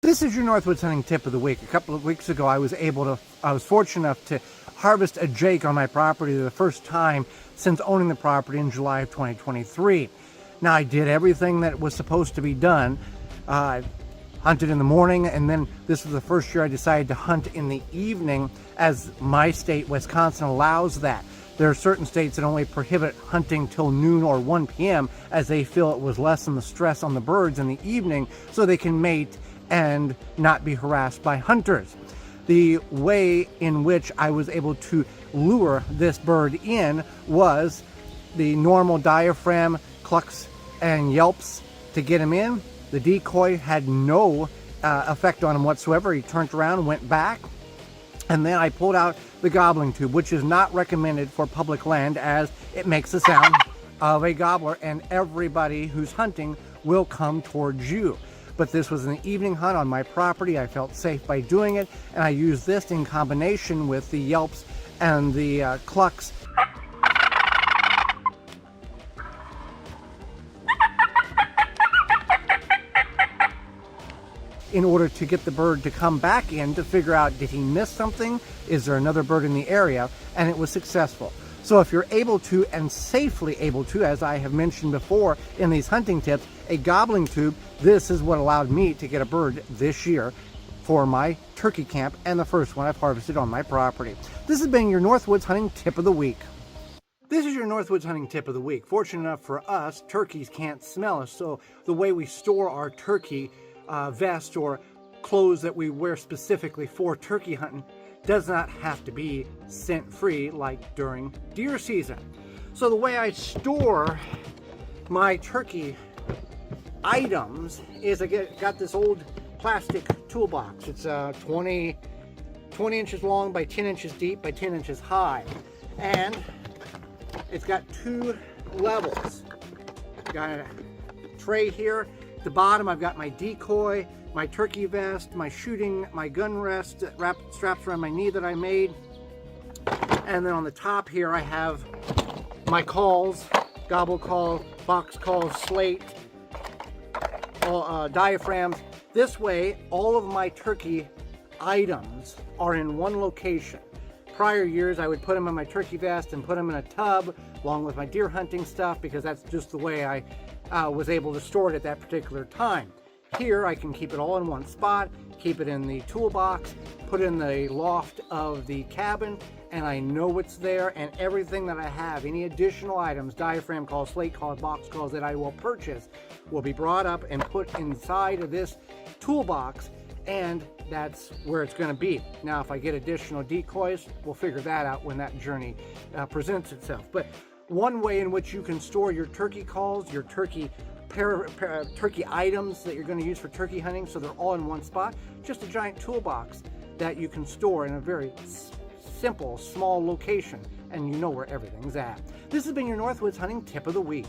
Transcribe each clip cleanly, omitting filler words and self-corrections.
This is your Northwoods hunting tip of the week. A couple of weeks ago, I was fortunate enough to harvest a jake on my property the first time since owning the property in July of 2023. Now, I did everything that was supposed to be done. Hunted in the morning, and then this was the first year I decided to hunt in the evening, as my state, Wisconsin, allows that. There are certain states that only prohibit hunting till noon or 1 p.m. as they feel it was lessen the stress on the birds in the evening so they can mate and not be harassed by hunters. The way in which I was able to lure this bird in was the normal diaphragm clucks and yelps to get him in. The decoy had no effect on him whatsoever. He turned around and went back. And then I pulled out the gobbling tube, which is not recommended for public land as it makes the sound of a gobbler and everybody who's hunting will come towards you. But this was an evening hunt on my property. I felt safe by doing it, and I used this in combination with the yelps and the clucks. In order to get the bird to come back in to figure out, did he miss something? Is there another bird in the area? And it was successful. So if you're able to, and safely able to, as I have mentioned before in these hunting tips, a gobbling tube, this is what allowed me to get a bird this year for my turkey camp and the first one I've harvested on my property. This has been your Northwoods hunting tip of the week. This is your Northwoods hunting tip of the week. Fortunate enough for us, turkeys can't smell us, so the way we store our turkey vest or clothes that we wear specifically for turkey hunting does not have to be scent-free like during deer season. So the way I store my turkey items is I got this old plastic toolbox. It's 20 inches long by 10 inches deep by 10 inches high, and it's got two levels. Got a tray here. At the bottom I've got my decoy, my turkey vest, my shooting, my gun rest straps around my knee that I made, and then on the top here I have my calls, gobble call, box calls, slate, diaphragms. This way all of my turkey items are in one location. Prior years I would put them in my turkey vest and put them in a tub along with my deer hunting stuff because that's just the way I was able to store it at that particular time. Here I can keep it all in one spot, keep it in the toolbox, put it in the loft of the cabin, and I know it's there, and everything that I have, any additional items, diaphragm calls, slate calls, box calls that I will purchase will be brought up and put inside of this toolbox, and that's where it's going to be. Now if I get additional decoys, we'll figure that out when that journey presents itself. But one way in which you can store your turkey calls, your turkey turkey items that you're going to use for turkey hunting, so they're all in one spot, just a giant toolbox that you can store in a very simple, small location, and you know where everything's at. This has been your Northwoods hunting tip of the week.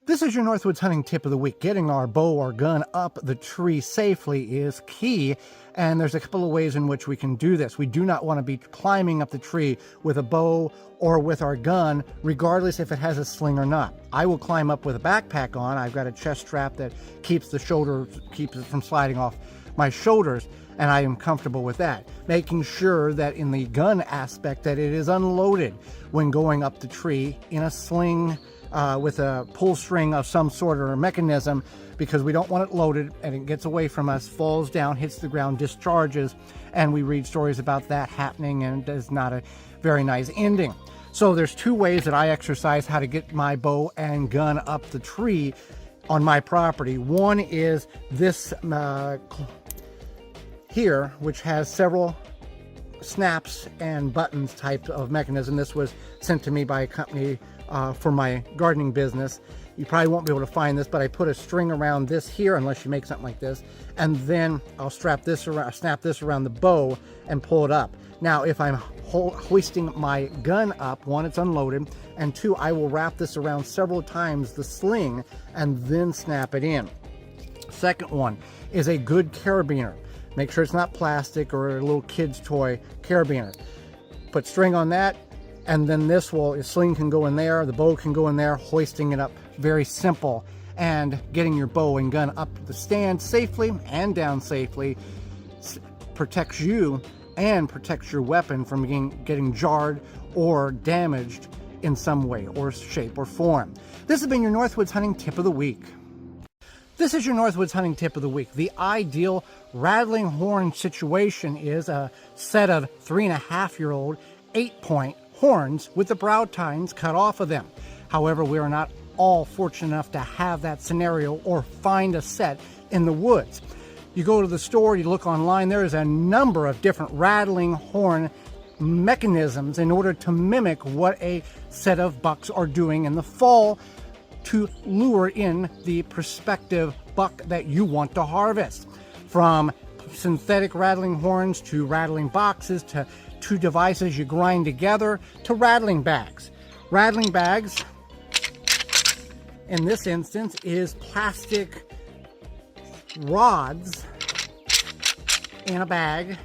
This is your Northwoods hunting tip of the week. Getting our bow or gun up the tree safely is key, and there's a couple of ways in which we can do this. We do not want to be climbing up the tree with a bow or with our gun, regardless if it has a sling or not. I will climb up with a backpack on. I've got a chest strap that keeps it from sliding off my shoulders, and I am comfortable with that. Making sure that in the gun aspect that it is unloaded when going up the tree in a sling, with a pull string of some sort or a mechanism, because we don't want it loaded and it gets away from us, falls down, hits the ground, discharges, and we read stories about that happening, and it is not a very nice ending. So there's two ways that I exercise how to get my bow and gun up the tree on my property. One is this here, which has several snaps and buttons type of mechanism. This was sent to me by a company for my gardening business. You probably won't be able to find this, but I put a string around this here, unless you make something like this, and then I'll snap this around the bow and pull it up. Now if I'm hoisting my gun up, one, it's unloaded, and two, I will wrap this around several times the sling and then snap it in. Second one is a good carabiner. Make sure it's not plastic or a little kid's toy carabiner. Put string on that, and then this sling can go in there, the bow can go in there, hoisting it up, very simple. and getting your bow and gun up the stand safely and down safely protects you and protects your weapon from getting jarred or damaged in some way or shape or form. This has been your Northwoods Hunting Tip of the Week. This is your Northwoods Hunting Tip of the Week. The ideal rattling horn situation is a set of 3.5-year-old 8-point horns with the brow tines cut off of them. However, we are not all fortunate enough to have that scenario or find a set in the woods. You go to the store, you look online, there is a number of different rattling horn mechanisms in order to mimic what a set of bucks are doing in the fall to lure in the prospective buck that you want to harvest. From synthetic rattling horns to rattling boxes to two devices you grind together to rattling bags. Rattling bags, in this instance, is plastic rods in a bag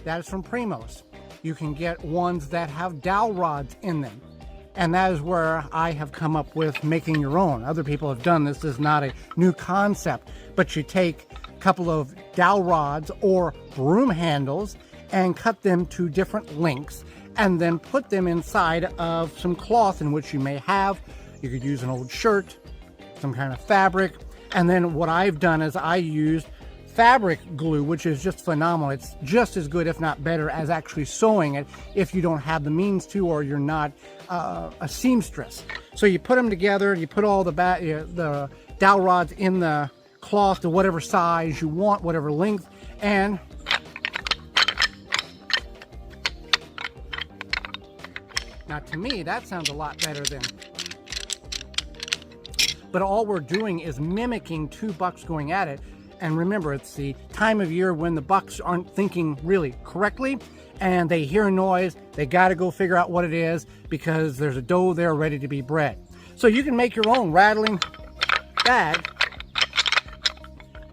that is from Primos. You can get ones that have dowel rods in them. And that is where I have come up with making your own. Other people have done this. This is not a new concept, but you take a couple of dowel rods or broom handles and cut them to different lengths and then put them inside of some cloth in which you may have. You could use an old shirt, some kind of fabric. And then what I've done is I used fabric glue, which is just phenomenal. It's just as good, if not better, as actually sewing it if you don't have the means to, or you're not a seamstress. So you put them together, you put all the dowel rods in the cloth to whatever size you want, whatever length, and now to me that sounds a lot better than, but all we're doing is mimicking two bucks going at it. And remember, it's the time of year when the bucks aren't thinking really correctly and they hear a noise. They got to go figure out what it is because there's a doe there ready to be bred. So you can make your own rattling bag,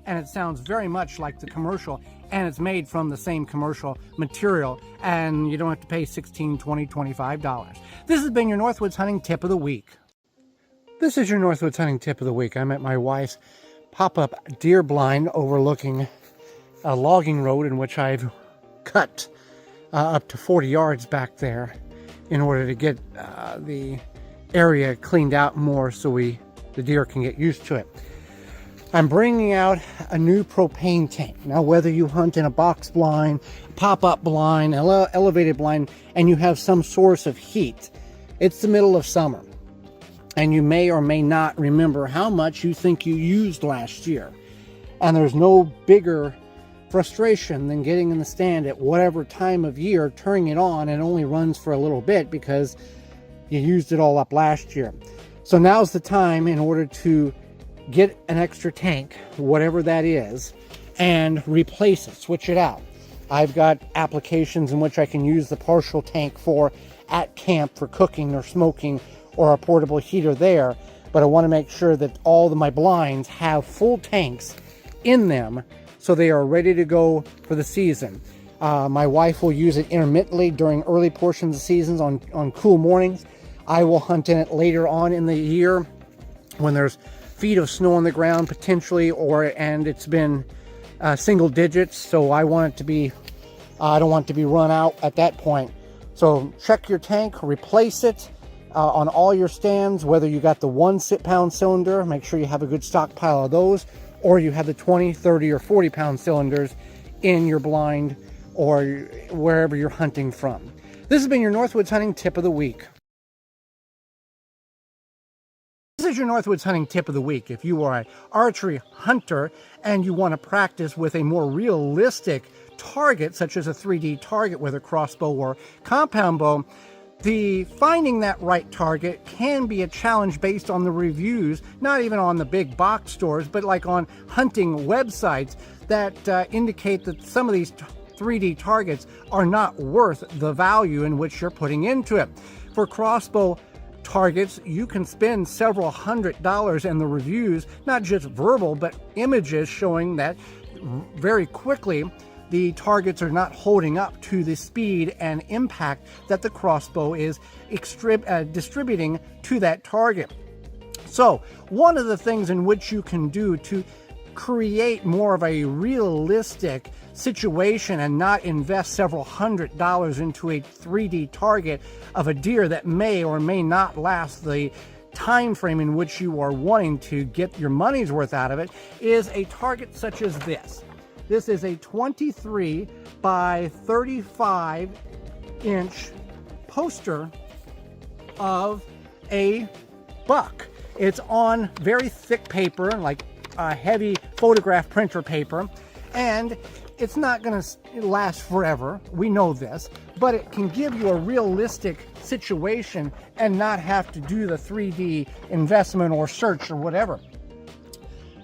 and it sounds very much like the commercial, and it's made from the same commercial material, and you don't have to pay $16, $20, $25. This has been your Northwoods Hunting Tip of the Week. This is your Northwoods Hunting Tip of the Week. I'm at my wife's pop-up deer blind overlooking a logging road in which I've cut up to 40 yards back there in order to get the area cleaned out more so the deer can get used to it. I'm bringing out a new propane tank. Now, whether you hunt in a box blind, pop-up blind, elevated blind, and you have some source of heat, it's the middle of summer. And you may or may not remember how much you think you used last year. And there's no bigger frustration than getting in the stand at whatever time of year, turning it on, and it only runs for a little bit because you used it all up last year. So now's the time in order to get an extra tank, whatever that is, and replace it, switch it out. I've got applications in which I can use the partial tank for at camp for cooking or smoking, or a portable heater there, but I want to make sure that all of my blinds have full tanks in them so they are ready to go for the season. My wife will use it intermittently during early portions of seasons on cool mornings. I will hunt in it later on in the year when there's feet of snow on the ground potentially, and it's been single digits, so I want it to be, I don't want it to be run out at that point. So check your tank, replace it on all your stands, whether you got the 1 pound cylinder, make sure you have a good stockpile of those, or you have the 20, 30, or 40 pound cylinders in your blind or wherever you're hunting from. This has been your Northwoods Hunting Tip of the Week. This is your Northwoods Hunting Tip of the Week. If you are an archery hunter and you want to practice with a more realistic target, such as a 3D target with a crossbow or compound bow, finding that right target can be a challenge based on the reviews, not even on the big box stores, but like on hunting websites that indicate that some of these 3D targets are not worth the value in which you're putting into it. For crossbow targets, you can spend several $100s, and the reviews, not just verbal, but images showing that very quickly the targets are not holding up to the speed and impact that the crossbow is distributing to that target. So one of the things in which you can do to create more of a realistic situation and not invest several $100s into a 3D target of a deer that may or may not last the time frame in which you are wanting to get your money's worth out of it is a target such as this. This is a 23 by 35 inch poster of a buck. It's on very thick paper, like heavy photograph printer paper, and it's not going to last forever. We know this, but it can give you a realistic situation and not have to do the 3D investment or search or whatever.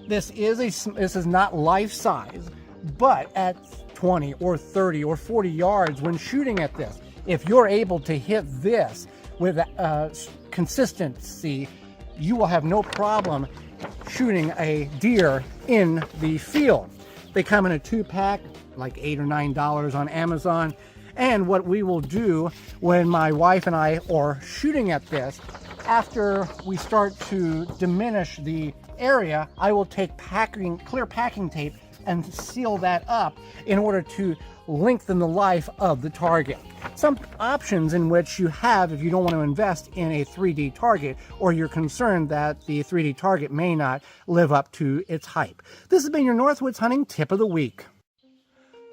This is not life size, but at 20 or 30 or 40 yards when shooting at this, if you're able to hit this with consistency, you will have no problem shooting a deer in the field. They come in a 2-pack, like $8 or $9 on Amazon. And what we will do when my wife and I are shooting at this, after we start to diminish the area, I will take clear packing tape and seal that up in order to lengthen the life of the target. Some options in which you have if you don't want to invest in a 3D target, or you're concerned that the 3D target may not live up to its hype. This has been your Northwoods Hunting Tip of the Week.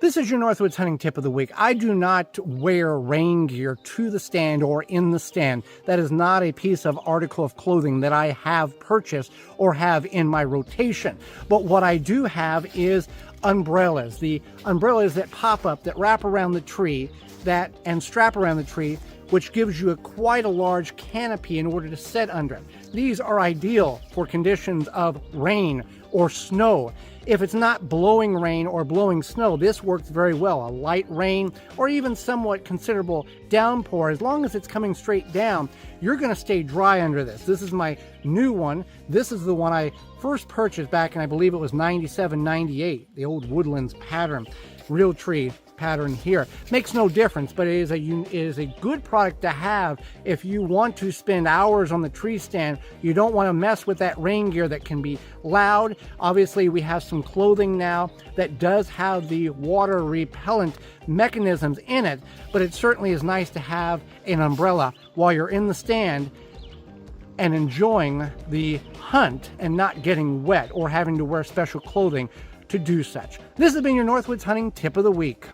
This is your Northwoods Hunting Tip of the Week. I do not wear rain gear to the stand or in the stand. That is not a piece of article of clothing that I have purchased or have in my rotation. But what I do have is umbrellas. The umbrellas that pop up, that wrap around the tree, and strap around the tree, which gives you quite a large canopy in order to sit under. These are ideal for conditions of rain or snow. If it's not blowing rain or blowing snow, this works very well. A light rain or even somewhat considerable downpour, as long as it's coming straight down, you're going to stay dry under this. This is my new one. This is the one I first purchased back in, I believe it was 97, 98, the old Woodlands pattern, real tree pattern here. Makes no difference, but it is a good product to have if you want to spend hours on the tree stand. You don't want to mess with that rain gear that can be loud. Obviously, we have some clothing now that does have the water repellent mechanisms in it, but it certainly is nice to have an umbrella while you're in the stand and enjoying the hunt and not getting wet or having to wear special clothing to do such. This has been your Northwoods Hunting Tip of the Week.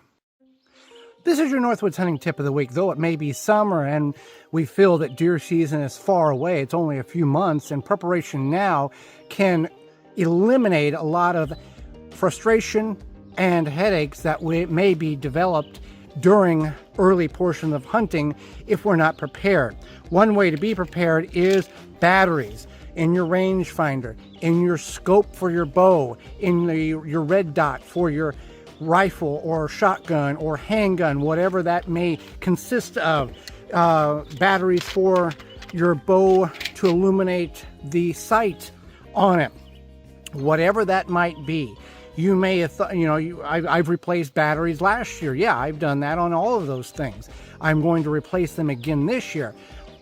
This is your Northwoods Hunting Tip of the Week. Though it may be summer and we feel that deer season is far away, it's only a few months, and preparation now can eliminate a lot of frustration and headaches that may be developed during early portion of hunting if we're not prepared. One way to be prepared is batteries in your rangefinder, in your scope for your bow, in your red dot for your rifle or shotgun or handgun, whatever that may consist of. Batteries for your bow to illuminate the sight on it, whatever that might be. You may have thought, I've replaced batteries last year. Yeah, I've done that on all of those things. I'm going to replace them again this year.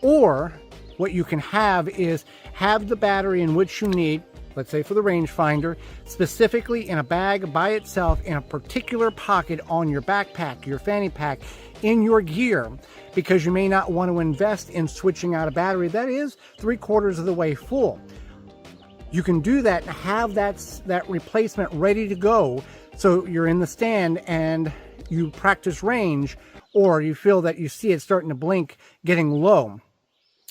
Or what you can have is have the battery in which you need, let's say for the rangefinder, specifically in a bag by itself in a particular pocket on your backpack, your fanny pack, in your gear, because you may not want to invest in switching out a battery that is 3/4 of the way full. You can do that and have that replacement ready to go, so you're in the stand and you practice range, or you feel that you see it starting to blink, getting low.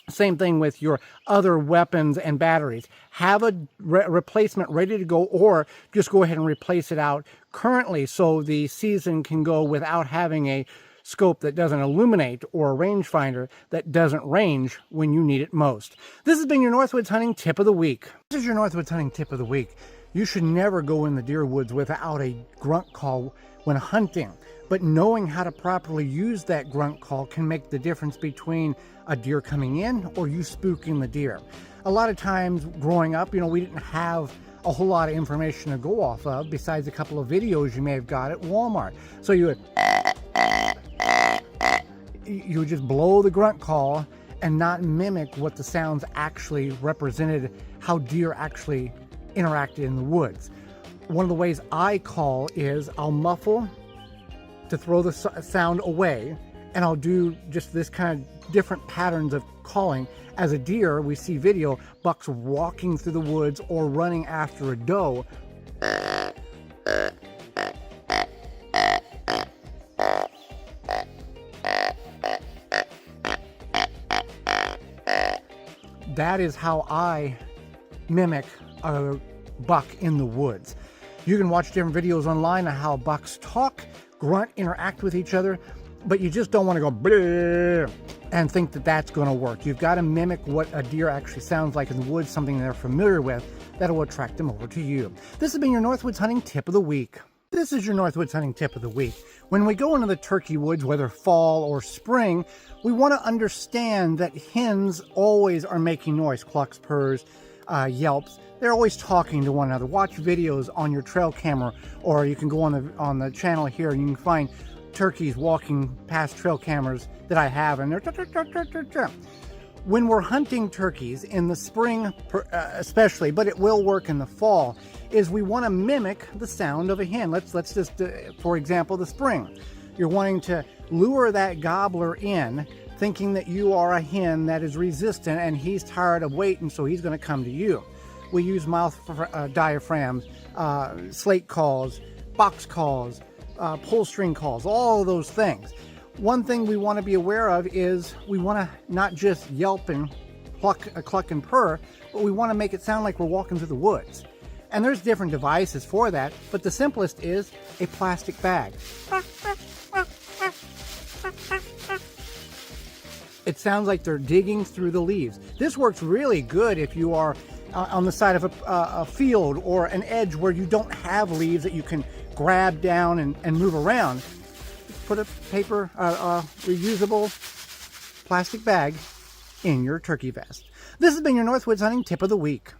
Same thing with your other weapons and batteries. Have a replacement ready to go, or just go ahead and replace it out currently so the season can go without having a scope that doesn't illuminate or a rangefinder that doesn't range when you need it most. This has been your Northwoods Hunting Tip of the Week. This is your Northwoods Hunting Tip of the Week. You should never go in the deer woods without a grunt call when hunting, but knowing how to properly use that grunt call can make the difference between a deer coming in or you spooking the deer. A lot of times growing up, we didn't have a whole lot of information to go off of besides a couple of videos you may have got at Walmart. So you would just blow the grunt call and not mimic what the sounds actually represented, how deer actually interacted in the woods. One of the ways I call is I'll muffle to throw the sound away, and I'll do just this kind of different patterns of calling. As a deer, we see video, bucks walking through the woods or running after a doe. That is how I mimic a buck in the woods. You can watch different videos online on how bucks talk, grunt, interact with each other, but you just don't want to go bleh and think that that's going to work. You've got to mimic what a deer actually sounds like in the woods, something they're familiar with that will attract them over to you. This has been your Northwoods Hunting Tip of the Week. This is your Northwoods Hunting Tip of the Week. When we go into the turkey woods, whether fall or spring, we want to understand that hens always are making noise, clucks, purrs, yelps. They're always talking to one another. Watch videos on your trail camera, or you can go on the channel here and you can find turkeys walking past trail cameras that I have, and they're when we're hunting turkeys in the spring especially, but it will work in the fall, is we want to mimic the sound of a hen. Let's just for example, the spring, you're wanting to lure that gobbler in, thinking that you are a hen that is resistant and he's tired of waiting, so he's going to come to you. We use mouth diaphragms, slate calls, box calls, pull string calls, all of those things. One thing we want to be aware of is we want to not just yelp and cluck and purr, but we want to make it sound like we're walking through the woods. And there's different devices for that, but the simplest is a plastic bag. It sounds like they're digging through the leaves. This works really good if you are on the side of a field or an edge where you don't have leaves that you can grab down and move around. Put a paper, reusable plastic bag in your turkey vest. This has been your Northwoods Hunting Tip of the Week.